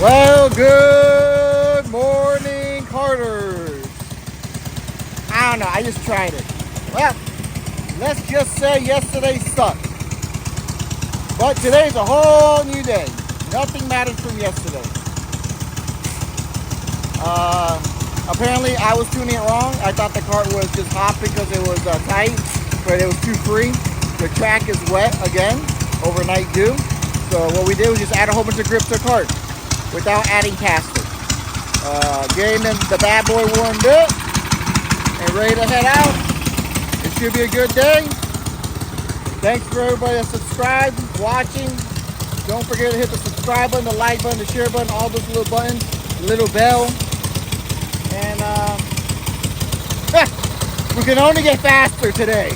Well, good morning, Carters. I don't know, I just tried it. Well, let's just say yesterday sucked. But today's a whole new day. Nothing mattered from yesterday. Apparently, I was tuning it wrong. I thought the cart was just hot because it was tight, but it was too free. The track is wet again, overnight dew. So what we did was just add a whole bunch of grip to the cart without adding caster. Getting the bad boy warmed up and ready to head out. It should be a good day. Thanks for everybody that subscribed, watching. Don't forget to hit the subscribe button, the like button, the share button, all those little buttons, the little bell. And we can only get faster today.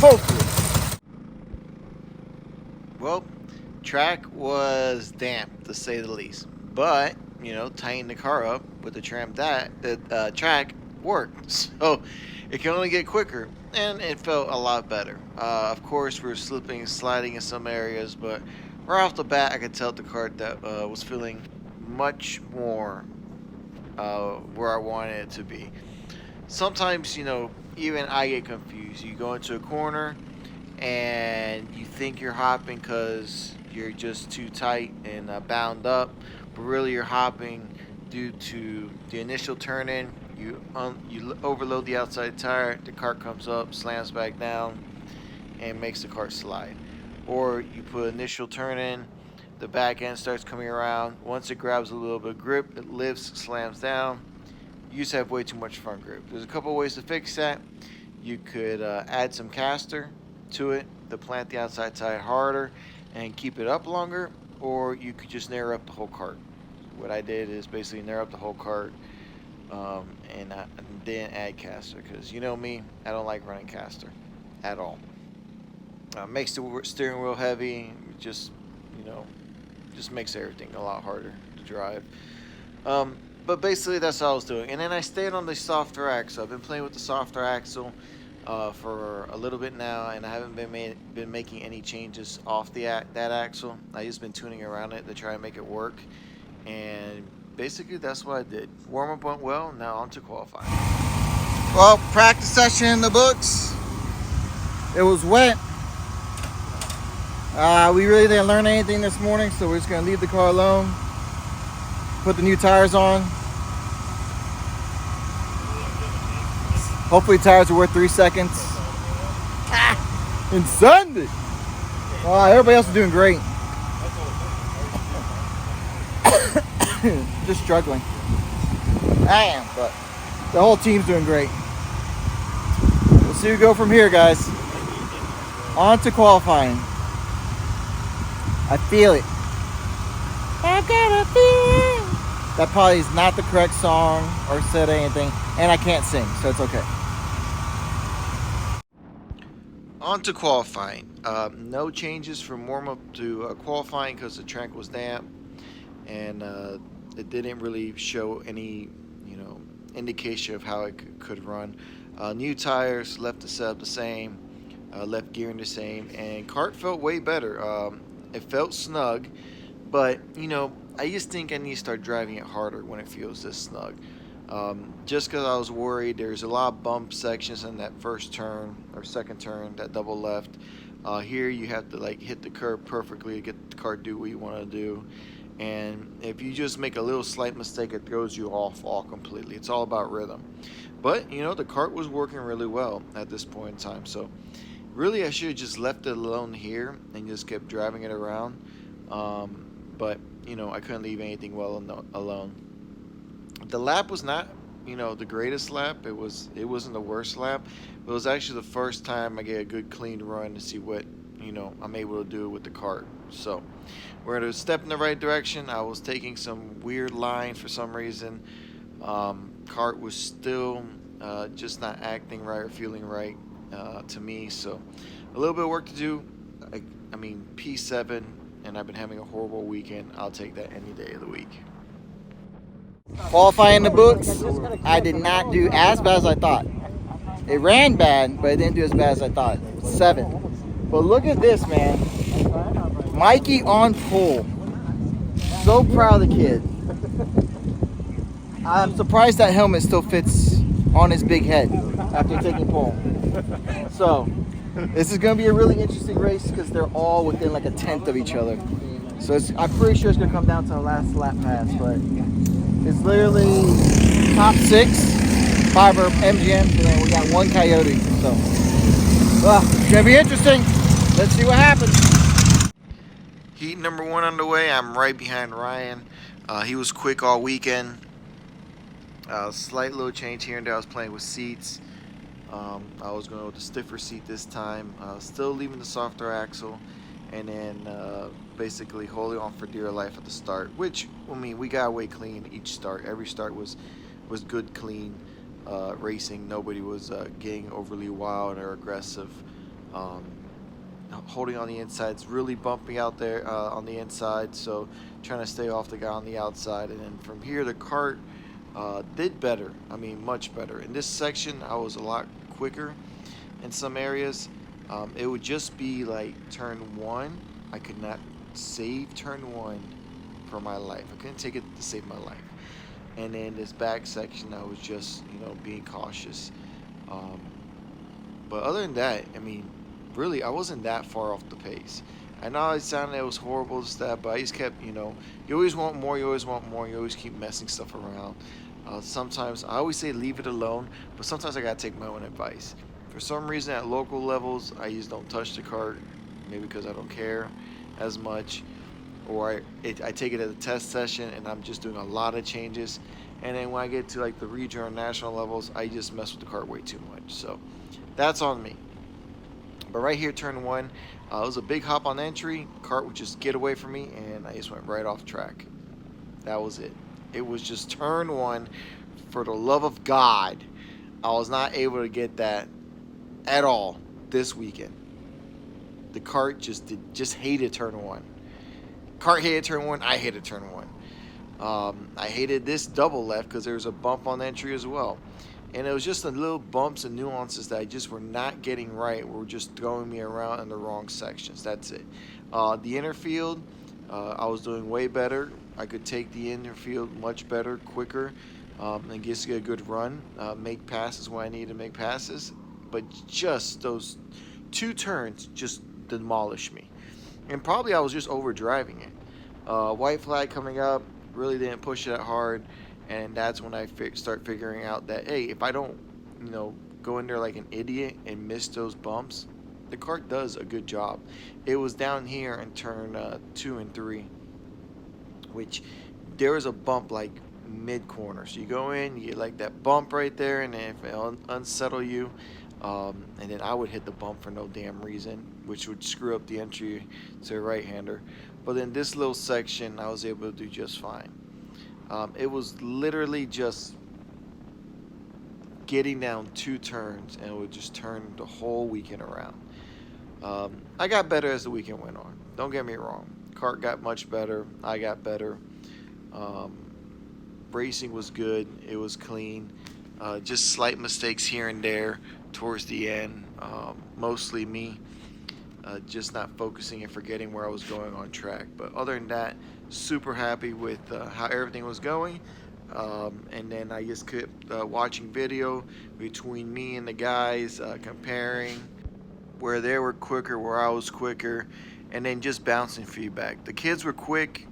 Hopefully. Well, track was damp to say the least, but you know, tightening the car up with the track worked, so it can only get quicker, and it felt a lot better. Of course, we were slipping, sliding in some areas, but right off the bat, I could tell the cart that was feeling much more where I wanted it to be. Sometimes, you know, even I get confused. You go into a corner and you think you're hopping because you're just too tight and bound up, but really you're hopping due to the initial turn in. You overload the outside tire, the cart comes up, slams back down, and makes the cart slide. Or you put initial turn in, the back end starts coming around. Once it grabs a little bit of grip, it lifts, slams down. You just have way too much front grip. There's a couple ways to fix that. You could add some caster to it to plant the outside tire harder and keep it up longer, or you could just narrow up the whole cart. What I did is basically narrow up the whole cart and then add caster, because you know me, I don't like running caster at all. Makes the steering wheel heavy, just, you know, just makes everything a lot harder to drive. But basically that's all I was doing. And then I stayed on the softer axle. I've been playing with the softer axle for a little bit now, and I haven't been making any changes off that axle. I just been tuning around it to try and make it work. And basically that's what I did. Warm up went well, now on to qualifying. Well, practice session in the books. It was wet. We really didn't learn anything this morning, so we're just gonna leave the car alone. Put the new tires on. Hopefully tires are worth 3 seconds. And Sunday. Everybody else is doing great. Just struggling. I am, but the whole team's doing great. We'll see who go from here, guys. On to qualifying. I feel it. I've got a feeling. That probably is not the correct song or said anything, and I can't sing, so it's okay. On to qualifying. No changes from warm up to qualifying because the track was damp, and it didn't really show any, you know, indication of how it could run. New tires, left the setup the same, left gearing the same, and cart felt way better. It felt snug, but you know, I just think I need to start driving it harder when it feels this snug. Just because I was worried, there's a lot of bump sections in that first turn or second turn, that double left. Here you have to like hit the curb perfectly to get the car do what you want to do. And if you just make a little slight mistake, it throws you off all completely. It's all about rhythm. But you know, the cart was working really well at this point in time. So really, I should have just left it alone here and just kept driving it around. But you know, I couldn't leave anything well alone. The lap was not, you know, the greatest lap. It wasn't the worst lap. It was actually the first time I get a good clean run to see what, you know, I'm able to do with the cart. So we're going to step in the right direction. I was taking some weird lines for some reason. Cart was still just not acting right or feeling right to me. So a little bit of work to do. I mean, P7, and I've been having a horrible weekend. I'll take that any day of the week. Qualifying in the books, I did not do as bad as I thought. It ran bad, but it didn't do as bad as I thought. 7. But look at this, man. Mikey on pole. So proud of the kid. I'm surprised that helmet still fits on his big head after taking pole. So this is going to be a really interesting race because they're all within like a tenth of each other. So I'm pretty sure it's going to come down to the last lap pass, but it's literally top 6, 5 are MGMs, and then we got 1 Coyote. So it's going to be interesting. Let's see what happens. Heat number 1 underway. I'm right behind Ryan. He was quick all weekend. Slight little change here and there. I was playing with seats. I was going with the stiffer seat this time. Still leaving the softer axle, and then basically holding on for dear life at the start. Which, I mean, we got away clean each start. Every start was good, clean racing. Nobody was getting overly wild or aggressive. Holding on the inside, it's really bumpy out there on the inside, so trying to stay off the guy on the outside. And then from here, the kart did better. I mean, much better. In this section, I was a lot quicker in some areas. It would just be like turn 1. I could not save turn 1 for my life. I couldn't take it to save my life. And then this back section, I was just, being cautious. But other than that, I mean, really, I wasn't that far off the pace. I know it sounded it was horrible and stuff, but I just kept, you always want more, you always want more, you always keep messing stuff around. Sometimes, I always say leave it alone, but sometimes I gotta take my own advice. For some reason, at local levels, I just don't touch the kart, maybe because I don't care as much, or I take it as a test session and I'm just doing a lot of changes. And then when I get to like the regional or national levels, I just mess with the kart way too much. So that's on me. But right here, turn 1, it was a big hop on entry. Kart would just get away from me, and I just went right off track. That was it. It was just turn 1. For the love of God, I was not able to get that at all this weekend. The kart just hated turn 1. Kart hated turn 1. I hated turn 1. I hated this double left because there was a bump on entry as well. And it was just the little bumps and nuances that I just were not getting right. Were just throwing me around in the wrong sections. That's it. The inner field, I was doing way better. I could take the inner field much better, quicker, and just get a good run. Make passes when I need to make passes. But just those 2 turns just demolished me. And probably I was just overdriving it. White flag coming up, really didn't push it that hard. And that's when I start figuring out that, hey, if I don't, go in there like an idiot and miss those bumps, the kart does a good job. It was down here in turn 2 and 3, which there was a bump like mid-corner. So you go in, you get like that bump right there, and then if it unsettle you, and then I would hit the bump for no damn reason, which would screw up the entry to a right-hander. But in this little section, I was able to do just fine. It was literally just getting down 2 turns, and it would just turn the whole weekend around. I got better as the weekend went on. Don't get me wrong. Kart got much better. I got better. Racing was good. It was clean. Just slight mistakes here and there towards the end. Mostly me. Just not focusing and forgetting where I was going on track. But other than that, super happy with how everything was going. And then I just kept watching video between me and the guys, comparing where they were quicker, where I was quicker, and then just bouncing feedback. The kids were quick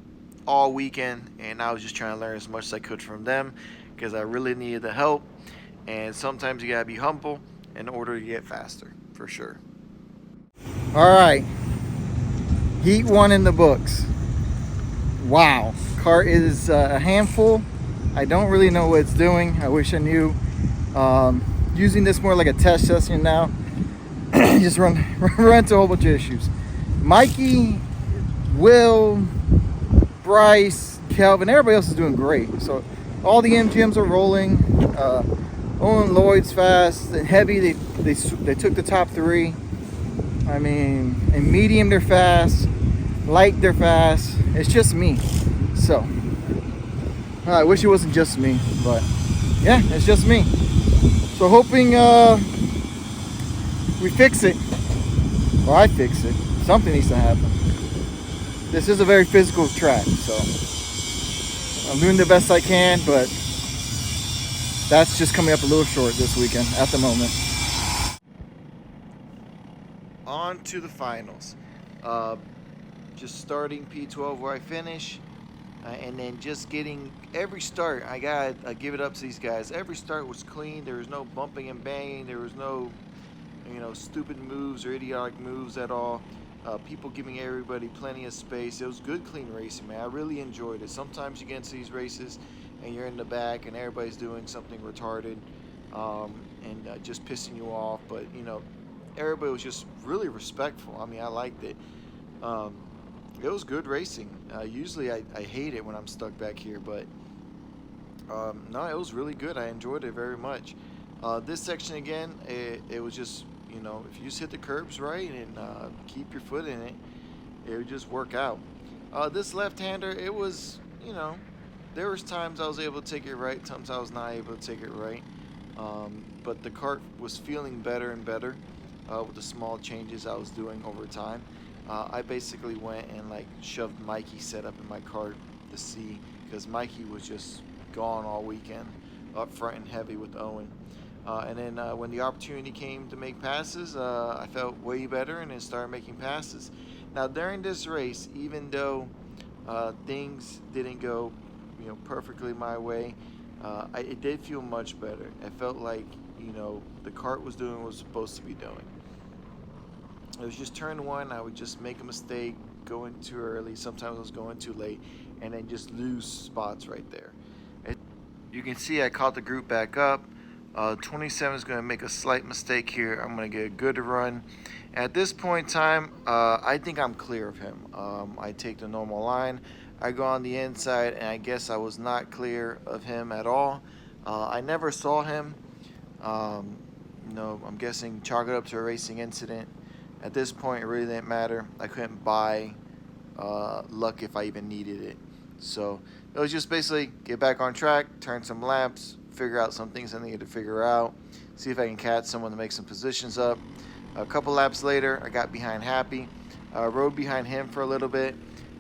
all weekend, and I was just trying to learn as much as I could from them because I really needed the help. And sometimes you gotta be humble in order to get faster, for sure. All right, heat 1 in the books. Wow, kart is a handful. I don't really know what it's doing. I wish I knew. Using this more like a test session now. Just run into a whole bunch of issues. Mikey, Will, Bryce, Kelvin, everybody else is doing great. So all the MGMs are rolling. Owen Lloyd's fast. And heavy, they took the top 3. I mean, in medium they're fast. Light they're fast. It's just me. So I wish it wasn't just me, but yeah, it's just me. So hoping we fix it, or I fix it. Something needs to happen. this is a very physical track, so I'm doing the best I can, but that's just coming up a little short this weekend at the moment. On to the finals. Just starting P12 where I finish, and then just getting every start. I gotta give it up to these guys. Every start was clean. There was no bumping and banging. There was no, stupid moves or idiotic moves at all. People giving everybody plenty of space. It was good, clean racing, man. I really enjoyed it. Sometimes you get into these races and you're in the back and everybody's doing something retarded, and just pissing you off. But everybody was just really respectful. I mean, I liked it. It was good racing. Usually I hate it when I'm stuck back here, but no, it was really good. I enjoyed it very much. This section again, it was just, if you just hit the curbs right and keep your foot in it, it would just work out. This left-hander, it was, there was times I was able to take it right, times I was not able to take it right. But the kart was feeling better and better with the small changes I was doing over time. I basically went and shoved Mikey's setup in my kart to see, because Mikey was just gone all weekend, up front and heavy with Owen. And then when the opportunity came to make passes, I felt way better and then started making passes. Now during this race, even though things didn't go perfectly my way, it did feel much better. It felt like the kart was doing what it was supposed to be doing. It was just turn one, I would just make a mistake, going too early, sometimes I was going too late, and then just lose spots right there. You can see I caught the group back up. 27 is going to make a slight mistake here. I'm going to get a good run. At this point in time, I think I'm clear of him. I take the normal line. I go on the inside, and I guess I was not clear of him at all. I never saw him. I'm guessing chalk it up to a racing incident. At this point, it really didn't matter. I couldn't buy luck if I even needed it. So it was just basically get back on track, turn some laps, figure out some things I needed to figure out, see if I can catch someone to make some positions up. A couple laps later, I got behind Happy, rode behind him for a little bit,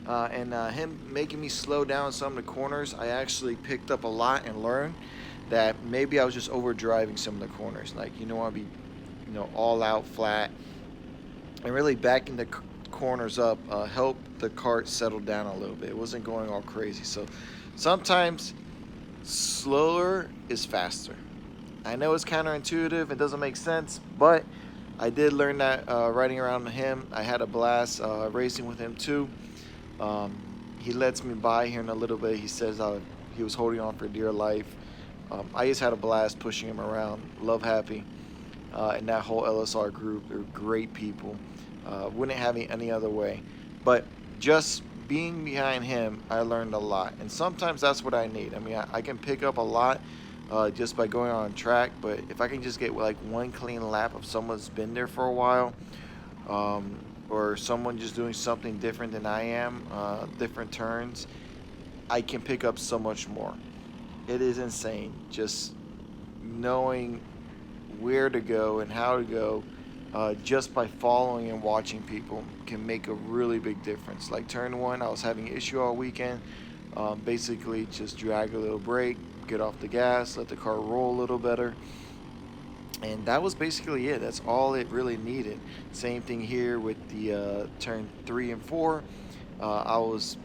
and him making me slow down some of the corners, I actually picked up a lot and learned that maybe I was just over driving some of the corners. You don't want to be, all out flat. And really backing the corners up helped the kart settle down a little bit. It wasn't going all crazy. So sometimes slower is faster. I know it's counterintuitive. It doesn't make sense. But I did learn that riding around him. I had a blast racing with him too. He lets me by here in a little bit. He says he was holding on for dear life. I just had a blast pushing him around. Love Happy. And that whole LSR group, they're great people. Wouldn't have it any other way. But just being behind him, I learned a lot. And sometimes that's what I need. I mean, I can pick up a lot just by going on track. But if I can just get one clean lap of someone that's been there for a while, or someone just doing something different than I am, different turns, I can pick up so much more. It is insane. Just knowing where to go and how to go just by following and watching people can make a really big difference. Like turn one, I was having an issue all weekend. Basically just drag a little brake, get off the gas, let the car roll a little better, and that was basically it. That's all it really needed. Same thing here with the turn 3 and 4. I was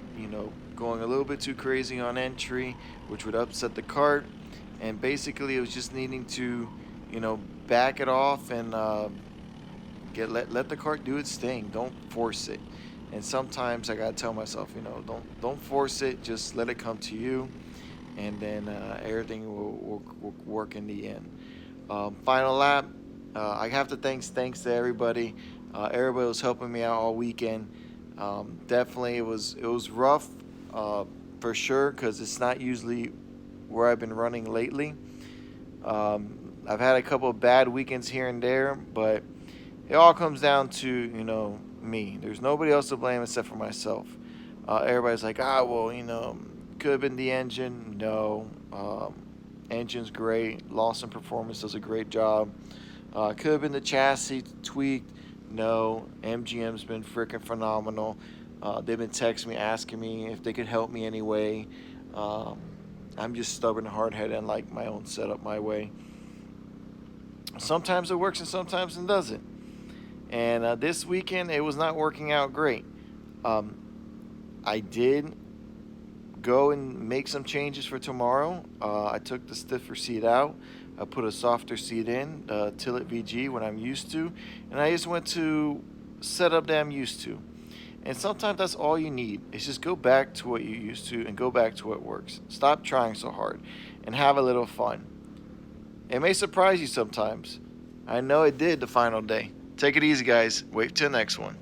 going a little bit too crazy on entry, which would upset the kart, and basically it was just needing to back it off and let the kart do its thing. Don't force it. And sometimes I gotta tell myself, don't force it. Just let it come to you, and then everything will work in the end. Final lap. I have to thanks to everybody. Everybody was helping me out all weekend. Definitely, it was rough for sure, because it's not usually where I've been running lately. I've had a couple of bad weekends here and there, but it all comes down to, me. There's nobody else to blame except for myself. Everybody's like, could have been the engine. No. Engine's great. Lawson Performance does a great job. Could have been the chassis tweaked. No. MGM's been freaking phenomenal. They've been texting me, asking me if they could help me anyway. Um, I'm just stubborn and hard-headed and like my own setup my way. Sometimes it works and sometimes it doesn't. And this weekend it was not working out great. Um, I did go and make some changes for tomorrow. I took the stiffer seat out. I put a softer seat in, Tillet VG, when I'm used to, and I just went to setup that I'm used to. And sometimes that's all you need. Is just go back to what you used to and go back to what works. Stop trying so hard and have a little fun. It may surprise you sometimes. I know it did the final day. Take it easy, guys. Wait till the next one.